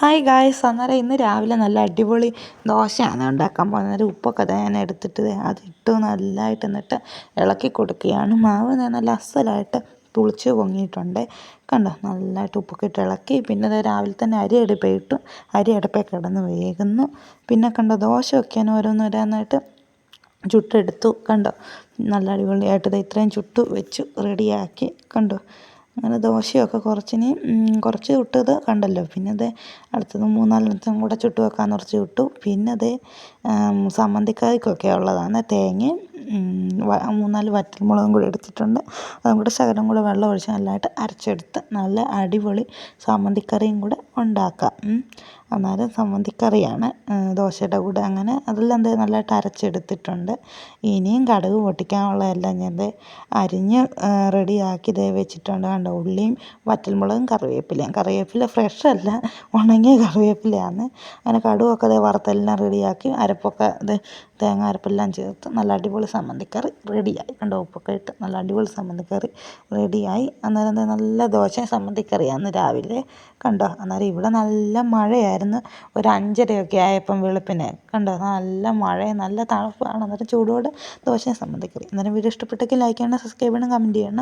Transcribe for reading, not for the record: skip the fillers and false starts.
Hi guys, അന്നേരം ഇന്ന് രാവിലെ നല്ല അടിപൊളി ദോശയാണ് ഉണ്ടാക്കാൻ പോകുന്നത്. അന്നേരം ഉപ്പൊക്കെ ഞാൻ എടുത്തിട്ട് അതിട്ട് നല്ലതായിട്ട് എന്നിട്ട് ഇളക്കി കൊടുക്കുകയാണ്. മാവ് നല്ല അസലായിട്ട് പുളിച്ച് പൊങ്ങിയിട്ടുണ്ട്. കണ്ടോ, നല്ലതായിട്ട് ഉപ്പൊക്കെ ഇട്ട് ഇളക്കി. പിന്നെ അത് രാവിലെ തന്നെ അരി അടുപ്പിൽ കിടന്ന് വേകുന്നു. പിന്നെ കണ്ടോ, ദോശ വയ്ക്കാൻ ഓരോന്നോരോന്നായിട്ട് ചുട്ടെടുത്തു. കണ്ടോ, നല്ല അടിപൊളിയായിട്ട് ഇത്രയും ചുട്ടു വെച്ചു റെഡിയാക്കി. കണ്ടോ, അങ്ങനെ ദോശയൊക്കെ കുറച്ച് ചുട്ടത് കണ്ടല്ലോ. പിന്നെ അത് അടുത്തത് 3-4 കൂടെ ചുട്ട് വെക്കാമെന്ന് കുറച്ച് ചുട്ടു. പിന്നെ അത് സമ്മന്തിക്കറിക്കൊക്കെ ഉള്ളതാണ്. തേങ്ങയും 3-4 വറ്റൽമുളകും കൂടി എടുത്തിട്ടുണ്ട്. അതും കൂടെ ശകലം കൂടെ വെള്ളം ഒഴിച്ച് നല്ലതായിട്ട് അരച്ചെടുത്ത് നല്ല അടിപൊളി സമ്മന്തിക്കറിയും കൂടെ ഉണ്ടാക്കാം. അന്നേരം സമ്മന്തിക്കറിയാണ് ദോശയുടെ കൂടെ. അങ്ങനെ അതെല്ലാം നല്ലതായിട്ട് അരച്ചെടുത്തിട്ടുണ്ട്. ഇനിയും കടുക് പൊട്ടിക്കാനുള്ളതെല്ലാം ഞാൻ അരിഞ്ഞ് റെഡിയാക്കി വെച്ചിട്ടുണ്ട്. കണ്ടോ, ഉള്ളിയും വറ്റൽമുളകും കറിവേപ്പില ഫ്രഷ് അല്ല, ഉണങ്ങിയ കറിവേപ്പിലയാണ്. അങ്ങനെ കടുകൊക്കെ വറുത്തെല്ലാം റെഡിയാക്കി അരപ്പൊക്കെ തേങ്ങ അരപ്പെല്ലാം ചേർത്ത് നല്ല അടിപൊളി സമ്മന്തിക്കറി റെഡിയായി. കണ്ടോ, ഉപ്പൊക്കെ ഇട്ട് നല്ല അടിപൊളി സമ്മന്തിക്കറി റെഡിയായി. അന്നേരം നല്ല ദോശയും സമ്മന്തിക്കറിയാണ് രാവിലെ. കണ്ടോ, അന്നേരം ഇവിടെ നല്ല മഴയായിരുന്നു. ഒരു 5:30 ആയപ്പം വെളുപ്പിന്. കണ്ടോ, നല്ല മഴയും നല്ല തണുപ്പാണ്. അന്നേരം ചൂടോടെ ദോശയും സമ്മന്തിക്കറി. അന്നേരം വീഡിയോ ഇഷ്ടപ്പെട്ടെങ്കിൽ ലൈക്ക് ചെയ്യണം, സബ്സ്ക്രൈബ് ചെയ്യണം, കമൻറ്റ് ചെയ്യണം.